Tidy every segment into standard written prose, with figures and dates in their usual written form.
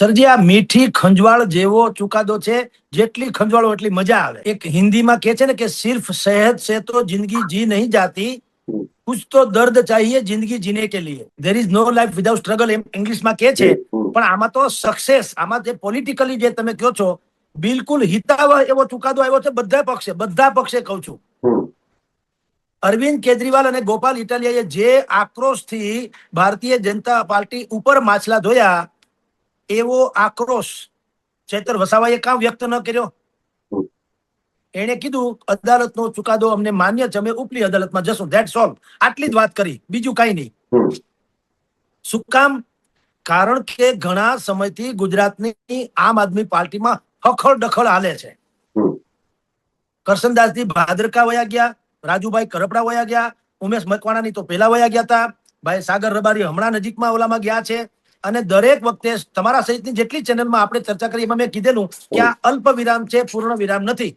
સરજી આ મીઠી ખંજવાળ જેવો ચુકાદો છે, જેટલી ખંજવાળો એટલી મજા આવે. એક હિન્દીમાં કહે છે ને કે સિર્ફ સેહત સે તો જિંદગી જી નહીં જાતી, કુછ તો દર્દ ચાહીએ જિંદગી જીને કે લીએ. There is no life without struggle એમ ઇંગ્લિશમાં કહે છે. પણ આમાં તો સક્સેસ, આમાં જે પોલિટિકલી જે તમે કહો છો બિલકુલ હિતાવહ એવો ચુકાદો આવ્યો છે બધા પક્ષે કહું છું. અરવિંદ કેજરીવાલ અને ગોપાલ ઇટાલિયાએ જે આક્રોશથી ભારતીય જનતા પાર્ટી ઉપર માછલા ધોયા, એવો આક્રોશ ચૈતર વસાવાએ કામ વ્યક્ત ન કર્યો. એને કીધું અદાલતનો ચુકાદો અમને માન્ય છે, અમે ઉપલી અદાલતમાં જશું, ધેટ્સ ઓલ. આટલી જ વાત કરી, બીજું કઈ નહીં. શું કામ? કારણ કે ઘણા સમયથી ગુજરાતની આમ આદમી પાર્ટીમાં હખડ ડખડ હાલે છે. કરશનદાસજી ભાદરકા વયા ગયા, રાજુભાઈ કરપડા વયા ગયા, ઉમેશ મકવાણાની તો પેલા વયા ગયા હતા, ભાઈ સાગર રબારી હમણાં નજીકમાં ઓલામાં ગયા છે. અને દરેક વખતે તમારા સહિતની જેટલી ચેનલમાં આપણે ચર્ચા કરી એમાં મેં કીધેલું કે આ અલ્પ વિરામ છે, પૂર્ણ વિરામ નથી.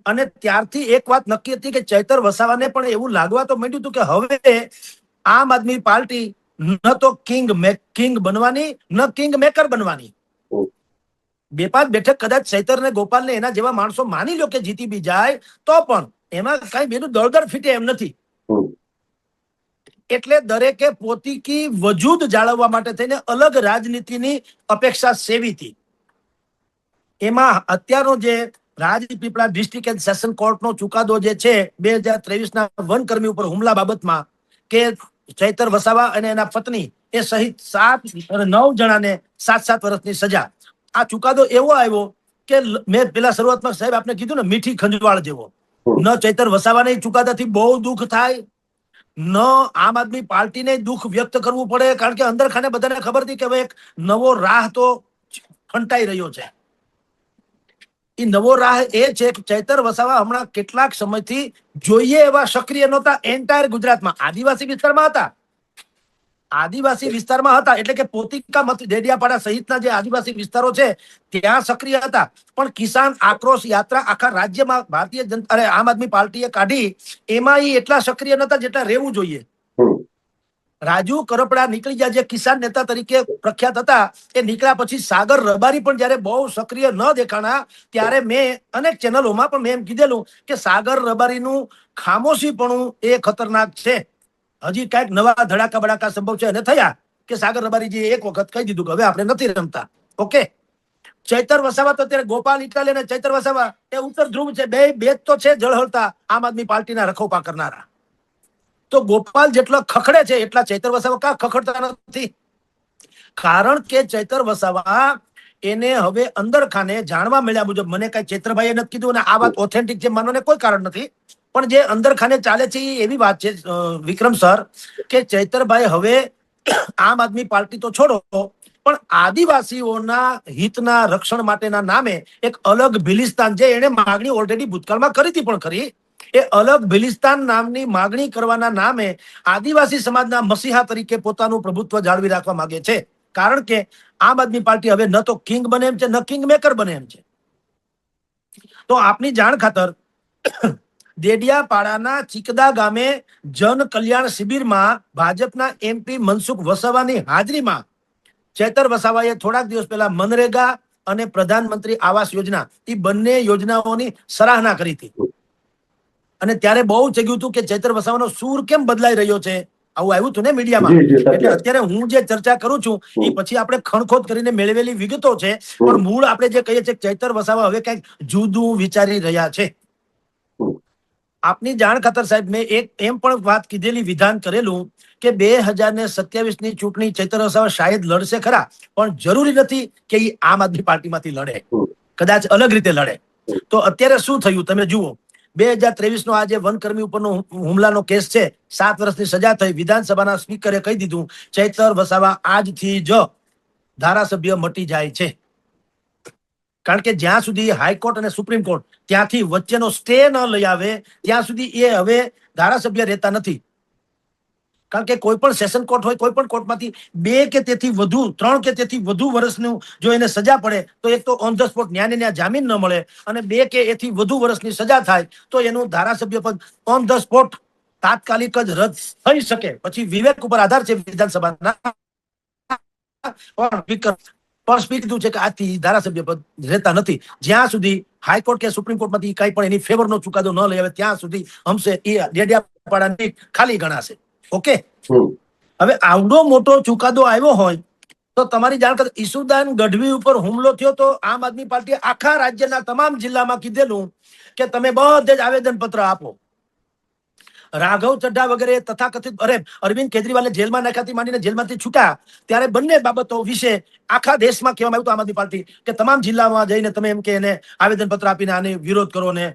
અને ત્યારથી એક વાત નક્કી હતી કે ચૈતર વસાવાને પણ એવું લાગવા તો માંડ્યું હતું કે હવે આમ આદમી પાર્ટી ન તો કિંગ બનવાની, ન કિંગ મેકર બનવાની. 2-5 બેઠક કદાચ ચૈતર ને ગોપાલ ને એના જેવા માણસો માની લો કે જીતી બી જાય તો પણ એમાં કઈ બેનું દળદળ ફીટે એમ નથી. એટલે દરેકે પોતીકી વજૂદ જાળવવા માટે થઈને અલગ રાજનીતિની અપેક્ષા સેવી હતી. એમાં અત્યારનો જે રાજપીપળા ડિસ્ટ્રિક્ટ એન્ડ સેશન કોર્ટનો ચુકાદો જે છે 2023ના વનકર્મી ઉપર હુમલા બાબતમાં, કે ચૈતર વસાવા અને એના પત્ની એ સહિત 9 જણાને 7 વર્ષની સજા. આ ચુકાદો એવો આવ્યો કે મેં પેલા શરૂઆતમાં સાહેબ આપને કીધું ને મીઠી ખંજવાળ જેવો. ન ચૈતર વસાવાને ચુકાદાથી બહુ દુઃખ થાય, ન આમ આદમી પાર્ટીને દુઃખ વ્યક્ત કરવું પડે, કારણ કે અંદર ખાને બધાને ખબર હતી કે હવે એક નવો રાહ તો ફંટાઈ રહ્યો છે. એ નવો રાહ એ છે કે ચૈતર વસાવા હમણાં કેટલાક સમયથી જોઈએ એવા સક્રિય નહોતા. એન્ટાયર ગુજરાતમાં આદિવાસી વિસ્તારમાં હતા, એટલે કે પોતિકા મત ડેડિયાપાડા સહિતના જે આદિવાસી વિસ્તારો છે ત્યાં સક્રિય હતા. પણ કિસાન આક્રોશ યાત્રા આખા રાજ્યમાં ભારતીય જનતા આમ આદમી પાર્ટીએ કાઢી, એમાં એ એટલા સક્રિય નતા જેટલા રહેવું જોઈએ. રાજુ કરપડા નીકળી ગયા, જે કિસાન નેતા તરીકે પ્રખ્યાત હતા, એ નીકળ્યા પછી સાગર રબારી પણ જયારે બહુ સક્રિય ન દેખાણા, ત્યારે મેં અનેક ચેનલોમાં પણ મેં એમ કીધેલું કે સાગર રબારીનું ખામોશીપણું એ ખતરનાક છે. હજી કઈક નવા ધડાકા બડાકા સંભવ છે અને થયા કે સાગર રબારીજી એક વખત કહી દીધું કે હવે આપણે નથી રમતા. ઓકે, ચૈતર વસાવા તો અત્યારે ગોપાલ ઇટાલિયા અને ચૈતર વસાવા એ ઉત્તર ધ્રુવ છે, બે તો છે જળહળતા આમ આદમી પાર્ટીના રખોપા કરનારા. તો ગોપાલ જેટલો ખખડે છે એટલા ચૈતર વસાવા કા ખખડતા નથી? કારણ કે ચૈતર વસાવા એને હવે અંદર ખાને જાણવા મળ્યા મુજબ, મને કઈ ચૈત્રભાઈએ નથી કીધું અને આ વાત ઓથેન્ટિક છે માનવાને કોઈ કારણ નથી, પણ જે અંદર ખાને ચાલે છે એવી વાત છે વિક્રમ સર, કે ચૈતરભાઈ હવે આમ આદમી પાર્ટી તો છોડો, પણ આદિવાસીઓના હિતના રક્ષણ માટેના નામે એક અલગ ભિલિસ્તાન, જે એને માગણી ઓલરેડી ભૂતકાળમાં કરી હતી પણ ખરી, એ અલગ ભિલિસ્તાન નામની માગણી કરવાના નામે આદિવાસી સમાજના મસીહા તરીકે પોતાનું પ્રભુત્વ જાળવી રાખવા માંગે છે. કારણ કે આમ આદમી પાર્ટી હવે ન તો કિંગ બને એમ છે, ન કિંગ મેકર બને એમ છે. તો આપની જાણ ખાતર દેડિયાપાડાના ચીકદા ગામે જન કલ્યાણ શિબિરમાં ભાજપના MP મનસુખ વસાવાની હાજરીમાં ચૈતર વસાવાએ થોડાક દિવસ પહેલા મનરેગા અને પ્રધાનમંત્રી આવાસ યોજના, એ બંને યોજનાઓની સરાહના કરી હતી. અને ત્યારે બહુ ચગ્યું હતું કે ચૈતર વસાવાનો સૂર કેમ બદલાઈ રહ્યો છે, આવું આવ્યું હતું ને મીડિયામાં. એટલે અત્યારે હું જે ચર્ચા કરું છું એ પછી આપણે ખણખોદ કરીને મેળવેલી વિગતો છે, પણ મૂળ આપણે જે કહીએ છીએ ચૈતર વસાવા હવે કઈક જુદું વિચારી રહ્યા છે. આપની જાણ ખાતર સાહેબ મેં એક એમ પણ વાત કીધેલી, વિધાન કરેલું કે 2027ની ચૂંટણી ચૈતર વસાવા શાયદ લડશે ખરા, પણ જરૂરી નથી કે એ આમ આદમી પાર્ટીમાંથી લડે, કદાચ અલગ રીતે લડે. તો અત્યારે શું થયું તમે જુઓ, 2023નો આ જે વનકર્મી ઉપરનો હુમલાનો કેસ છે, 7 વર્ષની સજા થઈ. વિધાનસભાના સ્પીકરે કહી દીધું ચૈતર વસાવા આજથી જ ધારાસભ્ય મટી જાય છે. કારણ કે જ્યાં સુધી હાઈકોર્ટ અને સુપ્રીમ કોર્ટ ત્યાંથી વચ્ચેનો સ્ટે ન લઈ આવે ત્યાં સુધી એ હવે ધારાસભ્ય રહેતા નથી. કારણ કે કોઈ પણ સેશન કોર્ટ હોય, કોઈ પણ કોર્ટમાંથી 2 કે તેથી વધુ, 3 કે તેથી વધુ વર્ષનું જો એને સજા પડે તો એક તો ઓન ધ સ્પોટ ન્યાય જામીન ન મળે, અને 2 કે એથી વધુ વર્ષની સજા થાય તો એનું ધારાસભ્ય પદ ઓન ધ સ્પોટ તાત્કાલિક જ રદ થઈ શકે. પછી વિવેક ઉપર આધાર છે વિધાનસભાના પણ સ્પીકર કીધું છે કે આથી ધારાસભ્ય પદ રહેતા નથી જ્યાં સુધી હાઈકોર્ટ કે સુપ્રીમ કોર્ટમાંથી કઈ પણ એની ફેવરનો ચુકાદો ન લઈ આવે ત્યાં સુધી હમશે એ ડેડિયાપાડાની ખાલી ગણાશે. ઓકે, હવે આવડો મોટો ચુકાદો આવ્યો હોય તો તમારી જાણ કર, ઈસુદાન ગઢવી ઉપર હુમલો થયો તો આમ આદમી પાર્ટીએ આખા રાજ્યના તમામ જિલ્લામાં કીધેલું કે તમે બધે જ આવેદન પત્ર આપો. રાઘવ ચઢ્ઢા વગેરે તથાકથિત અરવિંદ કેજરીવાલે જેલમાં નાખ્યાથી માંડીને જેલમાંથી છૂટા ત્યારે બંને બાબતો વિશે આખા દેશમાં કહેવામાં આવ્યું આમ આદમી પાર્ટી કે તમામ જિલ્લામાં જઈને તમે એમ કે એને આવેદન પત્ર આપીને આને વિરોધ કરો ને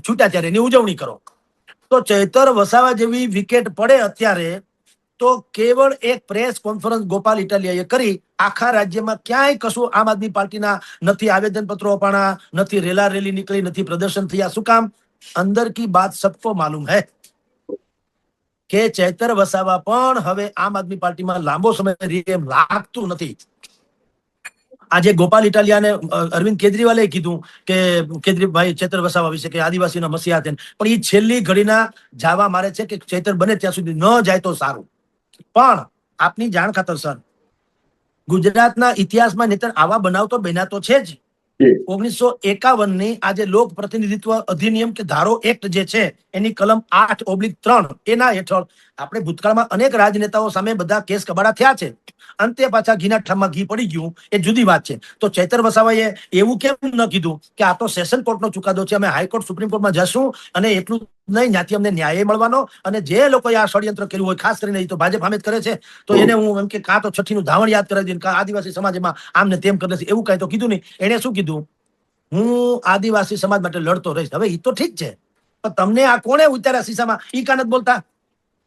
છૂટ્યા ત્યારે એની ઉજવણી કરો. તો ચૈતર વસાવા જેવી વિકેટ પડે અત્યારે તો કેવળ એક પ્રેસ કોન્ફરન્સ ગોપાલ ઇટાલિયાએ કરી આખા રાજ્યમાં ક્યાંય કશું આમ આદમી પાર્ટીના નથી આવેદન પત્રો અપાણા, નથી રેલા રેલી નીકળી, નથી પ્રદર્શન થયા. શું કામ? અંદર કી બાત સબકો માલુમ હૈ કે ચૈતર વસાવા પણ હવે આમ આદમી પાર્ટીમાં લાંબો સમય રહે એમ લાગતું નથી. આજે ગોપાલ ઇટાલિયાને અરવિંદ કેજરીવાલે કીધું કે કેજરીભાઈ ચૈતર વસાવા વિશે કે આદિવાસીના મસીહા છે, પણ એ છેલ્લી ઘડીના જાવા મારે છે કે ચૈતર બને ત્યાં સુધી ન જાય તો સારું. પણ આપની જાણ ખાતર સર, ગુજરાતના ઇતિહાસમાં નહીતર આવા બનાવ તો બન્યા તો છે જ. 1951 ની આજે લોક પ્રતિનિધિત્વ અધિનિયમ કે ધારો એક્ટ જે છે એની કલમ 8/3 એના હેઠળ આપણે ભૂતકાળમાં અનેક રાજનેતાઓ સામે બધા કેસ કબાડા થયા છે. અંતે પાછા ઘીના ઠામમાં ઘી પડી ગયું એ જુદી વાત છે. તો ચૈતર વસાવાએ એવું કેમ ન કીધું કે આ તો સેશન કોર્ટનો ચુકાદો છે, અમે હાઈકોર્ટ સુપ્રીમ કોર્ટમાં જશું અને એટલું નહીં ત્યાંથી અમને ન્યાય મળવાનો, અને જે લોકોએ આ ષડયંત્ર કર્યું હોય ખાસ કરીને તો ભાજપ આમ જ કરે છે તો એને હું એમ કે કાં તો છઠ્ઠીનું ધાવણ યાદ કરાવી દઉં, કાં આદિવાસી સમાજમાં આમને તેમ કરે છે, એવું કાંઈ તો કીધું નહીં. એને શું કીધું? હું આદિવાસી સમાજ માટે લડતો રહીશ. હવે એ તો ઠીક છે, પણ તમને આ કોણે ઉતાર્યા શીશામાં? ઈ કાન જ બોલતા.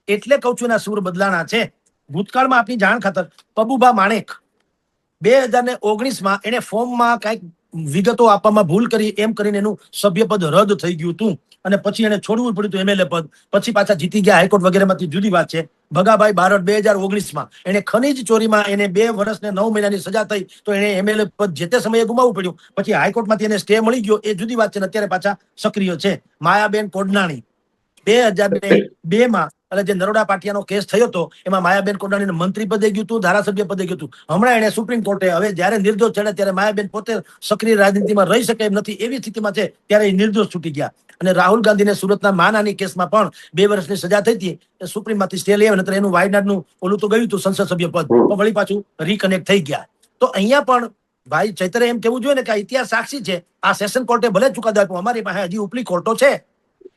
એટલે કઉ છું એના સૂર બદલાણા છે. ભૂતકાળમાં આપની જાણ ખાતર પબુભા માણેક 2019માં એને ફોર્મમાં કઈક વિગતો આપવામાં ભૂલ કરી એમ કરીને એનું સભ્યપદ રદ થઈ ગયું હતું અને પછી એને છોડવું પડ્યું હતું એમએલએ પદ. પછી પાછા જીતી ગયા હાઈકોર્ટ વગેરેમાંથી, જુદી વાત છે. ભગાભાઈ બારડ 2019માં એને ખનીજ ચોરીમાં એને 2 વર્ષ ને 9 મહિનાની સજા થઈ તો એને એમએલએ પદ જે તે સમયે ગુમાવવું પડ્યું. પછી હાઈકોર્ટમાંથી એને સ્ટે મળી ગયો, એ જુદી વાત છે. અત્યારે પાછા સક્રિય છે. માયાબેન કોડનાણી 2002માં એટલે જે નરોડા પાટિયાનો કેસ થયો હતો એમાં માયાબેન કોડનાણીને મંત્રી પદે ગયું હતું, ધારાસભ્ય પદે ગયું હતું. હમણાં એને સુપ્રીમ કોર્ટે હવે જયારે નિર્દોષ ચડે ત્યારે માયાબેન પોતે સક્રિય રાજનીતિમાં રહી શકે એમ નથી એવી સ્થિતિમાં છે ત્યારે એ નિર્દોષ છૂટી ગયા. અને રાહુલ ગાંધીને સુરતના માનાની કેસમાં પણ 2 વર્ષની સજા થઈ હતી, સુપ્રીમમાંથી સ્ટે લઈ આવે, એનું વાયનાડનું ઓલું તો ગયું હતું સંસદ સભ્ય પદ, પણ વળી પાછું રીકનેક્ટ થઈ ગયા. તો અહીંયા પણ ભાઈ ચૈતરે એમ કેવું જોઈએ ને કે ઇતિહાસ સાક્ષી છે. આ સેશન કોર્ટે ભલે ચુકાદો આપ્યો, અમારી પાસે હજી ઉપલી કોર્ટો છે.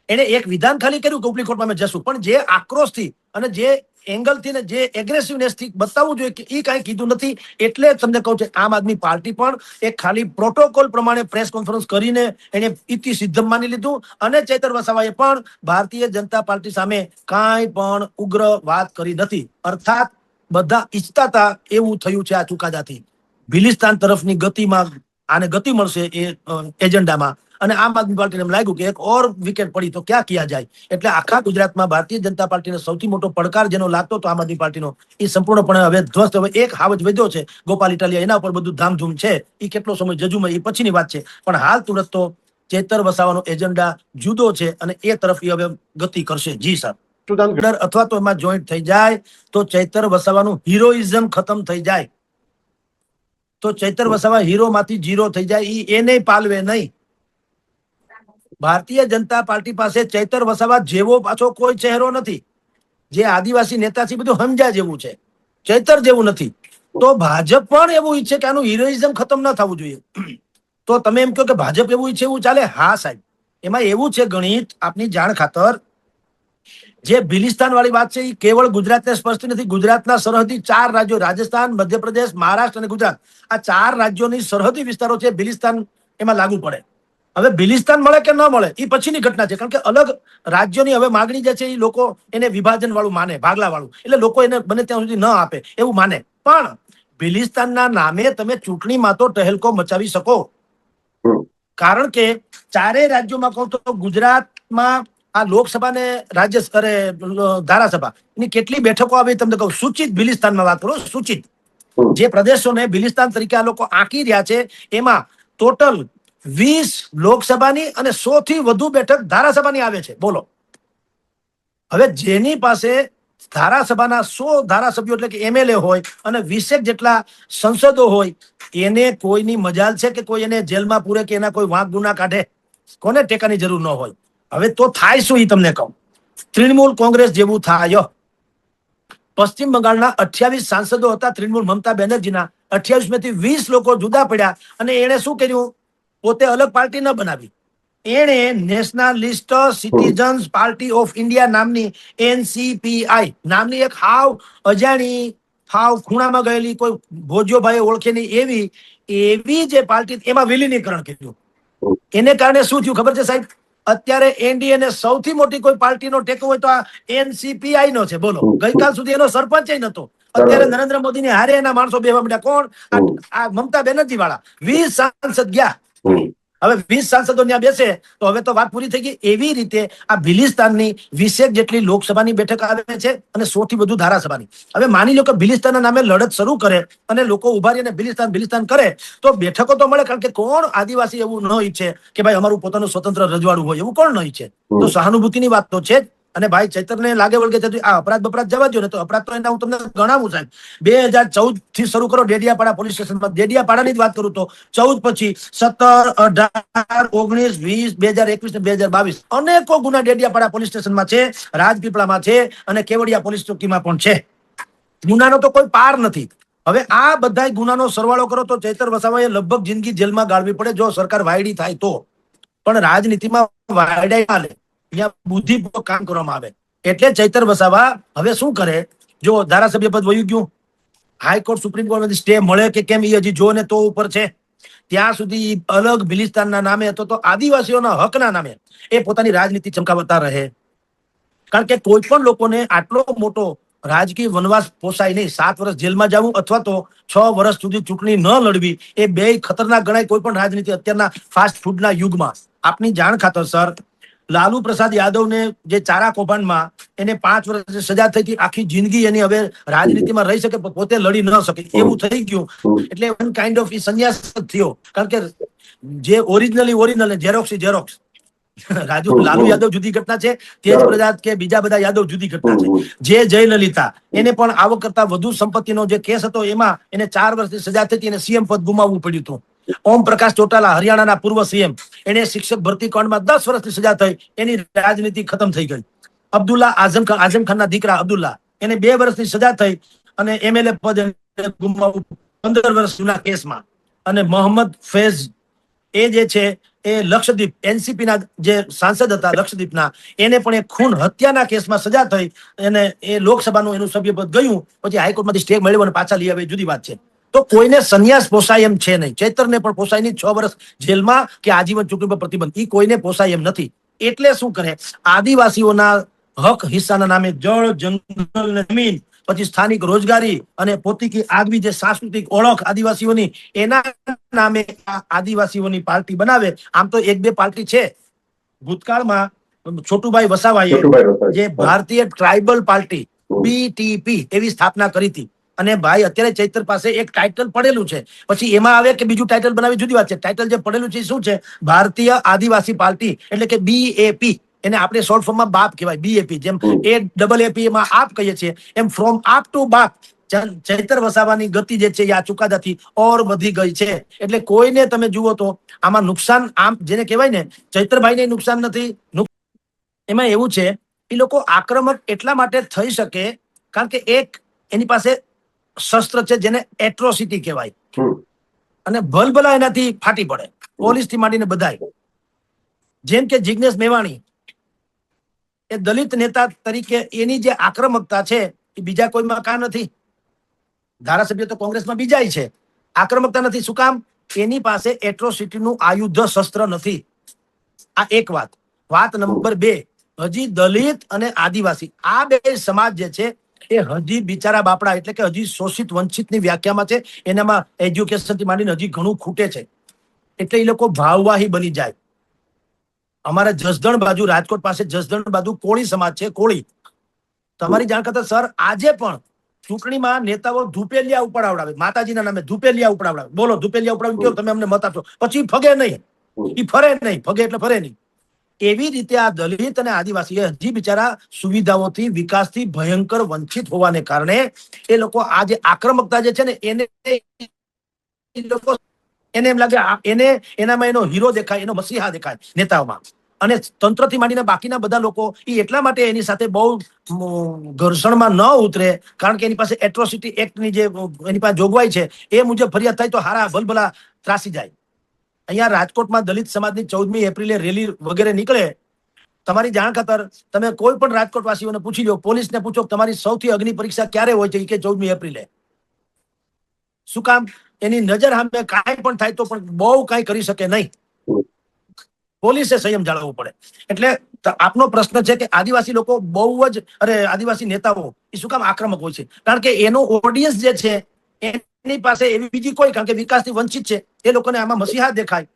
એને એક વિધાન ખાલી કર્યું કે ઉપલી કોર્ટમાં અમે જશું, પણ જે આક્રોશથી અને જે એંગલથી ને જે એગ્રેસિવનેસથી બતાવવું જોઈએ કે એ કાંઈ કીધું નથી. એટલે તમને કહું છું આમ આદમી પાર્ટી પણ એક ખાલી પ્રોટોકોલ પ્રમાણે પ્રેસ કોન્ફરન્સ કરીને એને ઇતિ સિદ્ધમ માની લીધું, અને ચૈતર વસાવાએ પણ ભારતીય જનતા પાર્ટી સામે કાંઈ પણ ઉગ્ર વાત કરી નથી. અર્થાત બધા ઈચ્છતા હતા એવું થયું છે આ ચુકાદાથી. ભિલિસ્તાન તરફની ગતિમાં આને ગતિ મળશે એ એજન્ડામાં, અને આમ આદમી પાર્ટીને એમ લાગ્યું કે એક ઓર વિકેટ પડી તો ક્યાં કિયા જાય. એટલે આખા ગુજરાતમાં ભારતીય જનતા પાર્ટીને સૌથી મોટો પડકાર જેનો લાગતો હતો આમ આદમી પાર્ટીનો, એ સંપૂર્ણપણે હવે ધ્વસ્ત. હવે એક હાવજ વધ્યો છે ગોપાલ ઇટાલિયા, એના ઉપર બધું ધામધૂમ છે. એ કેટલો સમય જજુમાં એ પછીની વાત છે, પણ હાલ તુરંત તો ચૈતર વસાવાનો એજન્ડા જુદો છે અને એ તરફ એ હવે ગતિ કરશે. જી સર, અથવા તો એમાં જોઈન્ટ થઈ જાય તો ચૈતર વસાવાનું હિરોઇઝમ ખતમ થઈ જાય, તો ચૈતર વસાવા હીરો માંથી જીરો થઈ જાય. એ એને પાલવે નહીં. ભારતીય જનતા પાર્ટી પાસે ચૈતર વસાવા જેવો પાછો કોઈ ચહેરો નથી. જે આદિવાસી નેતા છે બધું સમજ્યા જેવું છે, ચૈતર જેવું નથી. તો ભાજપ પણ એવું ઈચ્છે કે આનું હિરોઇઝમ ખતમ ન થવું જોઈએ. તો તમે એમ કહો કે ભાજપ એવું ઈચ્છે એવું ચાલે? હા સાહેબ, એમાં એવું છે ગણિત આપની જાણ ખાતર, જે ભિલિસ્તાન વાળી વાત છે એ કેવળ ગુજરાતને સ્પર્શતી નથી. ગુજરાતના સરહદી 4 રાજ્યો રાજસ્થાન, મધ્યપ્રદેશ, મહારાષ્ટ્ર અને ગુજરાત, આ 4 રાજ્યોની સરહદી વિસ્તારો છે. ભિલિસ્તાન એમાં લાગુ પડે. હવે ભિલિસ્તાન મળે કે ન મળે એ પછીની ઘટના છે, કારણ કે અલગ રાજ્યોની હવે માગણી જે છે એ લોકો એને વિભાજન વાળું માને, ભાગલા વાળું. એટલે લોકો એને બને ત્યાં સુધી ન આપે એવું માને. પણ ભિલિસ્તાનના નામે તમે ચૂંટણીમાં તો ટહેલકો મચાવી શકો, કારણ કે 4 રાજ્યોમાં કહું તો ગુજરાતમાં આ લોકસભા ને રાજ્ય સ્તરે ધારાસભા એની કેટલી બેઠકો આવી તમને કહું. સૂચિત ભિલિસ્તાનમાં વાત કરું, સૂચિત જે પ્રદેશોને ભિલિસ્તાન તરીકે આ લોકો આંકી રહ્યા છે એમાં ટોટલ 20 લોકસભાની અને 100 થી વધુ બેઠક ધારાસભાની આવે છે. બોલો, હવે જેની પાસે ધારાસભાના 100 ધારાસભ્યો એટલે કે એમએલએ હોય અને 20 જેટલા સંસદો હોય, એને કોઈની મજાલ છે કે કોઈ એને જેલમાં પૂરે કે એના કોઈ વાંક ગુના કાઢે? કોને ટેકાની જરૂર ન હોય? હવે તો થાય શું એ તમને કહું. તૃણમૂલ કોંગ્રેસ જેવું થાય. પશ્ચિમ બંગાળના 28 સાંસદો હતા તૃણમૂલ મમતા બેનર્જીના, 28 માંથી 20 લોકો જુદા પડ્યા અને એને શું કર્યું? પોતે અલગ પાર્ટી ન બનાવી, એણે nationalist citizens party of India નામની NCPI નામની એક હાવ અજાણી, હાવ ખૂણામાં ગયેલી, કોઈ ભોજ્યોભાઈ ઓળખે નહીં એવી જે પાર્ટી, એમાં વિલીનીકરણ કર્યું. એને કારણે શું થયું ખબર છે સાહેબ? અત્યારે એનડીએ ને સૌથી મોટી કોઈ પાર્ટીનો ટેકો હોય તો આ NCPI નો છે. બોલો, ગઈકાલ સુધી એનો સરપંચ નતો. અત્યારે નરેન્દ્ર મોદીને હારે એના માણસો બેહવા માંડ્યા. કોણ? આ મમતા બેનર્જી વાળા 20 સાંસદ ગયા. હવે 20 સાંસદો ત્યાં બેસે તો હવે તો વાત પૂરી થઈ ગઈ. એવી રીતે આ ભિલિસ્તાનની 20 જેટલી લોકસભાની બેઠક આવે છે અને 100 થી વધુ ધારાસભાની. હવે માની લો કે ભિલિસ્તાનના નામે લડત શરૂ કરે અને લોકો ઉભા રહીને ભિલિસ્તાન કરે તો બેઠકો તો મળે. કારણ કે કોણ આદિવાસી એવું ન ઈચ્છે કે ભાઈ અમારું પોતાનું સ્વતંત્ર રજવાડું હોય? એવું કોણ ન ઈચ્છે? તો સહાનુભૂતિની વાત તો છે જ. અને ભાઈ ચૈતરને લાગે વળગે આ અપરાધ જવા દો ને, તો અપરાધ તો એના હું તમને ગણાવું સાહેબ. 2014 થી શરૂ કરો ડેડિયાપાડા પોલીસ સ્ટેશનમાં. ડેડિયાપાડાની જ વાત કરું તો 14 પછી 17, 18, 19, 20, 2021 ને 2022 અનેકો ગુના ડેડિયાપાડા પોલીસ સ્ટેશનમાં છે, રાજપીપળામાં છે અને કેવડિયા પોલીસ ચોકીમાં પણ છે. ગુનાનો તો કોઈ પાર નથી. હવે આ બધા ગુનાનો સરવાળો કરો તો ચૈતર વસાવાએ લગભગ જિંદગી જેલમાં ગાળવી પડે જો સરકાર વાયડી થાય તો. પણ રાજનીતિમાં વાયડાઈ ચાલે, બુદ્ધિપૂર્વક કામ કરવામાં આવે. એટલે ચૈતર વસાવા હવે શું કરે? જો ધારાસભ્ય પદ વયું ગયું, હાઈકોર્ટ સુપ્રીમ કોર્ટમાંથી સ્ટે મળે કે કેમ એ હજી જો ને તો ઉપર છે. ત્યાં સુધી અલગ ભિલિસ્તાનના નામે તો આદિવાસીઓના હકના નામે એ પોતાની રાજનીતિ ચમકાવતા રહે. કારણ કે કોઈ પણ લોકોને આટલો મોટો રાજકીય વનવાસ પોસાય નહીં. 7 વર્ષ જેલમાં જવું અથવા તો 6 વર્ષ સુધી ચૂંટણી ન લડવી, એ બે ખતરનાક ગણાય કોઈ પણ રાજનીતિ અત્યારના ફાસ્ટ ફૂડના યુગમાં. આપની જાણ ખાતર સર, લાલુ પ્રસાદ યાદવને જે ચારા કૌભાંડમાં એને 5 વર્ષની સજા થઈ હતી, આખી જિંદગી એની હવે રાજનીતિમાં રહી શકે પોતે લડી ન શકે એવું થઈ ગયું. એટલે વન કાઇન્ડ ઓફ સંન્યાસ થયો. કારણ કે જે ઓરિજિનલ જેરોક્સ લાલુ યાદવ જુદી ઘટના છે, તેજ પ્રજાત કે બીજા બધા યાદવ જુદી ઘટના છે. જે જયલલિતા એને પણ આવક કરતા વધુ સંપત્તિનો જે કેસ હતો એમાં એને 4 વર્ષની સજા થઈ હતી અને સીએમ પદ ગુમાવવું પડ્યું હતું. ઓમ પ્રકાશ ચોટાલા હરિયાણાના પૂર્વ સીએમ, એને શિક્ષક ભરતી કાંડમાં 10 વર્ષની સજા થઈ, એની રાજનીતિ ખતમ થઈ ગઈ. અબ્દુલ્લા આઝમ ખાનના દીકરા અબ્દુલ્લા, એને 2 વર્ષની સજા થઈ અને એમએલએ પદ ગુમાવવું 15 વર્ષ જૂના કેસમાં. અને મોહમ્મદ ફૈઝ એ જે છે એ લક્ષદ્વીપ NCP ના જે સાંસદ હતા લક્ષદ્વીપના, એને પણ એક ખૂન હત્યાના કેસમાં સજા થઈ અને એ લોકસભાનું એનું સભ્યપદ ગયું. પછી હાઈકોર્ટમાંથી સ્ટે મળ્યો અને પાછા લઈ આવે, જુદી વાત છે. તો કોઈને સંન્યાસ પોસાય એમ છે નહીં. ચૈતરને પણ પોસાય નહીં 6 વર્ષ જેલમાં કે આજીવન ચૂંટણી પર પ્રતિબંધ, એ કોઈને પોસાય એમ નથી. એટલે શું કરે? આદિવાસીઓના હક હિસ્સાના નામે જળ, જંગલ ને જમીન, પછી સ્થાનિક રોજગારી અને પોતાની આગવી જે સાંસ્કૃતિક ઓળખ આદિવાસીઓની, એના નામે આદિવાસીઓની પાર્ટી બનાવે. આમ તો 1-2 પાર્ટી છે. ભૂતકાળમાં છોટુભાઈ વસાવાએ જે ભારતીય ટ્રાઇબલ પાર્ટી BTP એવી સ્થાપના કરી હતી. અને ભાઈ અત્યારે ચૈતર પાસે એક ટાઇટલ પડેલું છે, પછી એમાં આવે કે બીજું ટાઇટલ બનાવી, જુદી વાત છે. ટાઇટલ જે પડેલું છે શું છે? ભારતીય આદિવાસી પાર્ટી, એટલે કે BAP. એને આપણે શોર્ટ ફોર્મમાં બાપ કહેવાય, BAP. જેમ AAP માં આપ કહીએ છીએ, એમ ફ્રોમ આપ ટુ બાપ. ચૈતર વસાવાની ગતિ જે છે આ ચુકાદાથી ઓર વધી ગઈ છે. એટલે કોઈને તમે જુઓ તો આમાં નુકસાન, આમ જેને કહેવાય ને, ચૈતરભાઈને નુકસાન નથી. એમાં એવું છે, એ લોકો આક્રમક એટલા માટે થઈ શકે કારણ કે એક એની પાસે શસ્ત્ર છે જેને એટ્રોસિટી કહેવાય, અને ભલભલા એનાથી ફાટી પડે, પોલીસ થી માંડીને બધાય. જેમ કે જિગ્નેશ મેવાણી એ દલિત નેતા તરીકે એની જે આક્રમકતા છે એ બીજા કોઈમાં કાં નથી. ધારાસભ્ય તો કોંગ્રેસમાં બીજાય છે, આક્રમકતા નથી. શું કામ? એની પાસે એટ્રોસિટીનું આયુધ શસ્ત્ર નથી. આ એક વાત. વાત નંબર 2, હજી દલિત અને આદિવાસી આ બે સમાજ જે છે એ હજી બિચારા બાપડા, એટલે કે હજી શોષિત વંચિતની વ્યાખ્યામાં છે. એનામાં એજ્યુકેશન થી માંડીને હજી ઘણું ખૂટે છે. એટલે એ લોકો ભાવવાહી બની જાય. અમારા જસદણ બાજુ, રાજકોટ પાસે જસદણ બાજુ કોળી સમાજ છે. કોળી, તમારી જાણ કરતા સર, આજે પણ ચૂંટણીમાં નેતાઓ ધુપેલિયા ઉપડાવડાવે, માતાજીના નામે ધુપેલિયા ઉપડાવડાવે. બોલો, ધુપેલિયા ઉપડાવીને કેવું તમે અમને મત આપશો? પછી ફગે નહીં, એ ફરે નહીં. ફગે એટલે ફરે નહીં. એવી રીતે આ દલિત અને આદિવાસી હજી બિચારા સુવિધાઓથી વિકાસથી ભયંકર વંચિત હોવાને કારણે એ લોકો આ જે આક્રમકતા જે છે ને એને લોકો એને એમ લાગે એને એનામાં એનો હીરો દેખાય, એનો મસીહા દેખાય નેતાઓમાં. અને તંત્રથી માંડીને બાકીના બધા લોકો એ એટલા માટે એની સાથે બહુ ઘર્ષણમાં ન ઉતરે, કારણ કે એની પાસે એટ્રોસિટી એક્ટની જે એની પાસે જોગવાઈ છે એ મુજબ ફરિયાદ થાય તો હારા ભલભલા ત્રાસી જાય. અહીંયા રાજકોટમાં દલિત સમાજની 14મી એપ્રિલે રેલી વગેરે નીકળે. તમારી જાણ ખાતર તમે કોઈ પણ રાજકોટ વાસીઓને પૂછી લો, પોલીસને પૂછો તમારી સૌથી અગ્નિ પરીક્ષા ક્યારે હોય છે, કે 14મી એપ્રિલે. શું કામ? એની નજર સામે કાંઈ પણ થાય તો પણ બહુ કાંઈ કરી શકે નહીં. પોલીસે સંયમ જાળવવો પડે. એટલે આપનો પ્રશ્ન છે કે આદિવાસી લોકો બહુ જ આદિવાસી નેતાઓ એ શું કામ આક્રમક હોય છે? કારણ કે એનો ઓડિયન્સ જે છે એની પાસે એવી બીજી કોઈ, કારણ કે વિકાસથી વંચિત છે, એ લોકોને આમાં મસીહા દેખાય.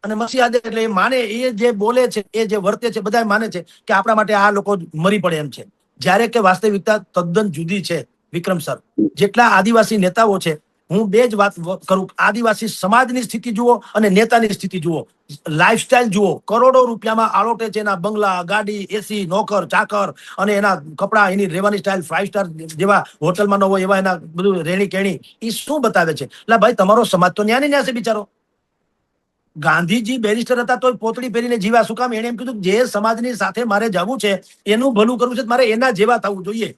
અને મસીહા એટલે એ માને, એ જે બોલે છે, એ જે વર્તે છે, બધા માને છે કે આપણા માટે આ લોકો મરી પડે એમ છે. જ્યારે કે વાસ્તવિકતા તદ્દન જુદી છે. વિક્રમ સર, જેટલા આદિવાસી નેતાઓ છે, હું બે જ વાત કરું, આદિવાસી સમાજની સ્થિતિ જુઓ અને નેતાની સ્થિતિ જુઓ, લાઈફસ્ટાઈલ જુઓ. કરોડો રૂપિયામાં આલોટે છે એના બંગલા, ગાડી, એસી, નોકર ચાકર, અને એના કપડા, એની રહેવાની સ્ટાઇલ 5 સ્ટાર જેવા હોટલમાં ન હોય એવા એના બધું રેણી કેણી. એ શું બતાવે છે? એટલે ભાઈ તમારો સમાજ તો ન્યા ને ન્યા છે બિચારો. ગાંધીજી બેરિસ્ટર હતા તો પોતળી પહેરીને જીવા. શું કામ? એને એમ કીધું જે સમાજની સાથે મારે જવું છે, એનું ભલું કરવું છે, મારે એના જેવા થવું જોઈએ.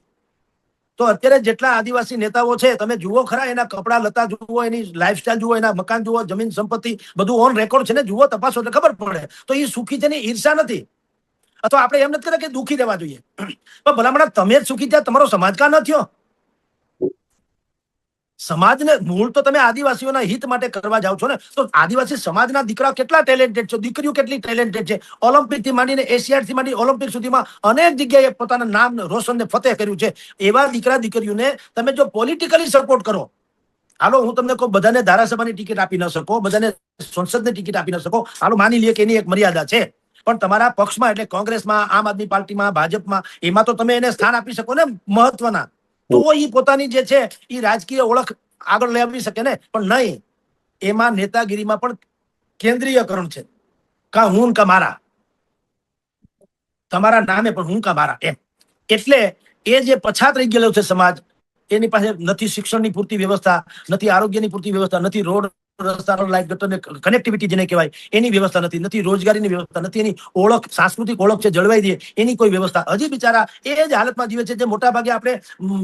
તો અત્યારે જેટલા આદિવાસી નેતાઓ છે તમે જુઓ ખરા, એના કપડા લતા જુઓ, એની લાઈફસ્ટાઈલ જુઓ, એના મકાન જુઓ, જમીન સંપત્તિ બધું ઓન રેકોર્ડ છે ને, જુઓ, તપાસો એટલે ખબર પડે. તો એ સુખી છે ને, ઈર્ષા નથી. અથવા આપણે એમ નથી કરતા કે દુઃખી રહેવા જોઈએ, પણ ભલામણ તમે જ સુખી થયા, તમારો સમાજ કા ન થયો? સમાજને મૂળ તો તમે આદિવાસીઓના હિત માટે કરવા જાવ છો ને. તો આદિવાસી સમાજના દીકરા કેટલા ટેલેન્ટેડ છે, દીકરીઓ કેટલી ટેલેન્ટેડ છે. ઓલિમ્પિક થી માંડીને એશિયાડ થી માંડી ઓલિમ્પિક સુધીમાં અનેક જગ્યાએ પોતાના નામ રોશન ને ફતેહ કર્યું છે. એવા દીકરા દીકરીઓને તમે જો પોલિટિકલી સપોર્ટ કરો, હાલો હું તમને કહું, બધાને ધારાસભાની ટિકિટ આપી ન શકો, બધાને સંસદની ટિકિટ આપી ન શકો, હાલો માની લઈએ કે એની એક મર્યાદા છે. પણ તમારા પક્ષમાં એટલે કોંગ્રેસમાં, આમ આદમી પાર્ટીમાં, ભાજપમાં, એમાં તો તમે એને સ્થાન આપી શકો ને મહત્વના. તો એ પોતાની જે છે એ રાજકીય ઓળખ આગળ લાવી શકે ને. પણ નહીં, એમાં નેતાગીરીમાં પણ કેન્દ્રીયકરણ છે. કા હું કા મારા, તમારા નામે પણ હું કા મારા એમ. એટલે એ જે પછાત રહી ગયેલો છે સમાજ, એની પાસે નથી શિક્ષણની પૂરતી વ્યવસ્થા, નથી આરોગ્યની પૂરતી વ્યવસ્થા, નથી રોડ રસ્તા, લાઇટ ગટર, કનેક્ટિવિટી જેને કહેવાય એની વ્યવસ્થા નથી, નથી રોજગારીની વ્યવસ્થા નથી, એની ઓળખ, સાંસ્કૃતિક ઓળખ છે જળવાઈ દે એની કોઈ વ્યવસ્થા. હજી બિચારા એ જ હાલતમાં જીવે છે જે મોટા ભાગે આપણે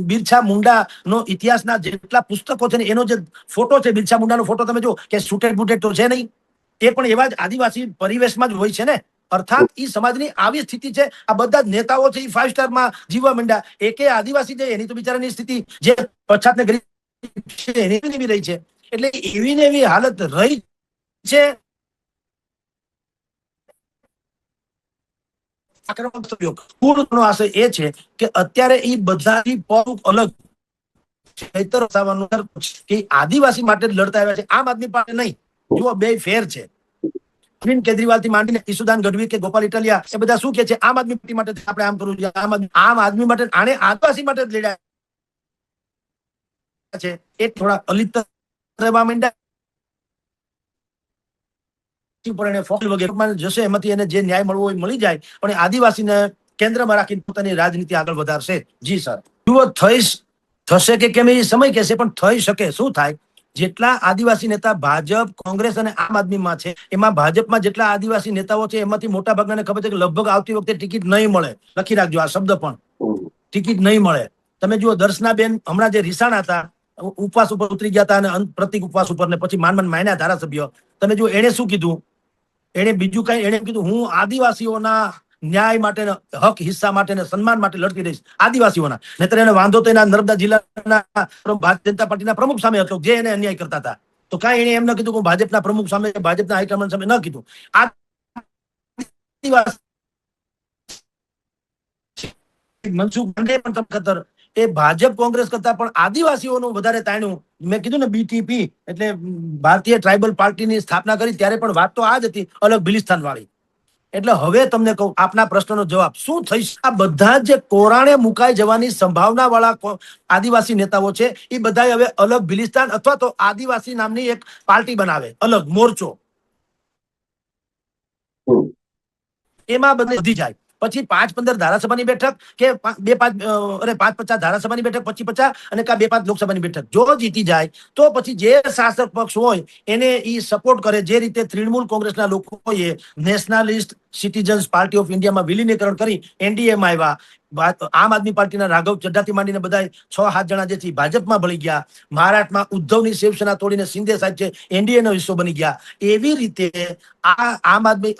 બિરસા મુંડા નો ઇતિહાસના જેટલા પુસ્તકો છે ને, એનો જે ફોટો છે, બિરસા મુંડાનો ફોટો તમે જો, કે સુટેડ બુટેડ તો છે નહીં, એ પણ એવા જ આદિવાસી પરિવેશમાં જ હોય છે ને. અર્થાત એ સમાજની આવી સ્થિતિ છે. આ બધા જ નેતાઓ છે એ 5 સ્ટારમાં જીવવા માંડ્યા. એકે આદિવાસી છે એની તો બિચારાની સ્થિતિ જે પછાત ને ગરીબ છે એની એવી રહી છે. એટલે એવી ને એવી હાલત રહી છે. આક્રમક આશય એ છે કે અત્યારે એ બધાથી અલગ કે આદિવાસી માટે લડતા આવ્યા છે, આમ આદમી પાર્ટી નહીં. જુઓ, બે ફેર છે. અરવિંદ કેજરીવાલ થી માંડીને ઈસુદાન ગઢવી કે ગોપાલ ઇટાલિયા, એ બધા શું કે છે? આમ આદમી પાર્ટી માટે આપણે આમ કરવું જોઈએ, આમ આદમી માટે, આને આદિવાસી માટે જ લડ્યા છે. એ થોડા અલિપ્ત રહેવા માંડ્યા જશે, એમાંથી એને જે ન્યાય મળવો હોય મળી જાય, પણ આદિવાસીને કેન્દ્રમાં રાખીને પોતાની રાજનીતિ આગળ વધારશે. જી સર. જુઓ, થશે કે કેમ એ સમય કહેશે, પણ થઈ શકે. શું થાય? જેટલા આદિવાસી નેતા ભાજપ, કોંગ્રેસ અને આમ આદમીમાં છે, એમાં ભાજપમાં જેટલા આદિવાસી નેતાઓ છે એમાંથી મોટા ભાગના ખબર છે કે લગભગ આવતી વખતે ટિકિટ નહીં મળે. લખી રાખજો આ શબ્દ પણ, ટિકિટ નહીં મળે. તમે જુઓ, દર્શનાબેન હમણાં જે રિસાણા હતા, ઉપવાસ ઉપર ઉતરી ગયા હતા, અને પ્રતિક ઉપવાસ ઉપર, ને પછી માંડ માન્યા ધારાસભ્ય. તમે જુઓ, એને શું કીધું? એને બીજું કઈ, એને કીધું હું આદિવાસીઓના ન્યાય માટે, હક હિસ્સા માટે, સન્માન માટે લડતી રહીશ, આદિવાસીઓના. નહીતર એને વાંધો તો એના નર્મદા જિલ્લાના ભારતીય જનતા પાર્ટીના પ્રમુખ સામે હતો, જે એને અન્યાય કરતા હતા. તો કાંઈ એને એમ ન કીધું કે ભાજપના પ્રમુખ સામે, ભાજપના હાઈકમાન્ડ સામે ન કીધું. મનસુખ માંડે પણ ખતર, એ ભાજપ કોંગ્રેસ કરતા પણ આદિવાસીઓનું વધારે તાણ્યું. મેં કીધું ને, BTP એટલે ભારતીય ટ્રાઇબલ પાર્ટીની સ્થાપના કરી ત્યારે પણ વાત તો આ જ હતી, અલગ ભિલિસ્તાન વાળી. એટલે હવે તમને કહું, આપના પ્રશ્નનો જવાબ શું થઈ? આ બધા જે કોરાણે મુકાઈ જવાની સંભાવના વાળા આદિવાસી નેતાઓ છે, એ બધા હવે અલગ ભિલિસ્તાન અથવા તો આદિવાસી નામની એક પાર્ટી બનાવે, અલગ મોરચો. એમાં બધે વધી જાય. પછી 5-15 ધારાસભાની બેઠક કે 5-50 ધારાસભાની બેઠક, 25-50 અને 2-5 લોકસભાની બેઠક જો જીતી જાય તો પછી જે શાસક પક્ષ હોય એને ઈ સપોર્ટ કરે. જે રીતે તૃણમૂલ કોંગ્રેસના લોકોએ નેશનાલિસ્ટ સિટીઝન્સ પાર્ટી ઓફ ઇન્ડિયામાં વિલીનીકરણ કરી એનડીએમાં આવ્યા. આમ આદમી પાર્ટીના રાઘવ ચડ્ડાથી માંડીને બધા 6-7 જણા જે છે ભાજપમાં ભળી ગયા. મહારાષ્ટ્રમાં ઉદ્ધવની શિવસેના તોડીને શિંદે સાહેબ છે એનડીએનો હિસ્સો બની ગયા. એવી રીતે આ આમ આદમી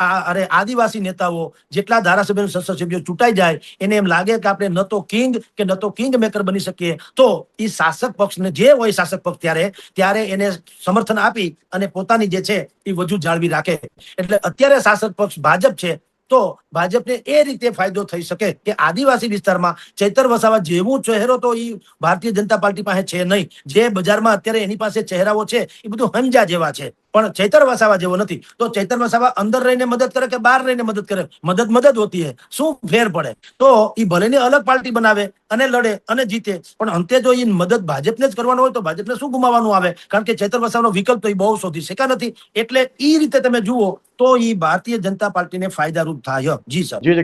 આદિવાસી નેતાઓ જેટલા ધારાસભ્યો સંસદ સભ્યો ચૂંટાઈ જાય એને એમ લાગે કે આપણે ન તો કિંગ કે ન તો કિંગ મેકર બની શકીએ, તો એ શાસક પક્ષને જે હોય શાસક પક્ષ ત્યારે એને સમર્થન આપી અને પોતાની જે છે એ વજૂદ જાળવી રાખે. એટલે અત્યારે શાસક પક્ષ ભાજપ છે તો ભાજપને એ રીતે ફાયદો થઈ શકે કે આદિવાસી વિસ્તારમાં ચૈતર વસાવા જેવું ચહેરો તો એ ભારતીય જનતા પાર્ટી પાસે છે નહીં. જે બજારમાં અત્યારે એની પાસે ચહેરાઓ છે એ બધું હંજા જેવા છે, પણ ચૈતર વસાવા જેવો નથી. તો ચૈતર વસાવા અંદર રહીને મદદ કરે કે બહાર રહીને મદદ કરે, મદદ હોતી है. શું ફેર પડે? તો એ ભલે ને અલગ પાર્ટી બનાવે અને લડે અને જીતે, પણ અંતે જો એ મદદ ભાજપને જ કરવાનો હોય તો ભાજપને શું ગુમાવવાનું આવે? કારણ કે ચૈતર વસાવાનો વિકલ્પ તો એ બહુ શોધી શક્યા નથી. એટલે એ રીતે તમે જુઓ તો એ ભારતીય જનતા પાર્ટીને ફાયદારૂપ થાય. જી સર. જી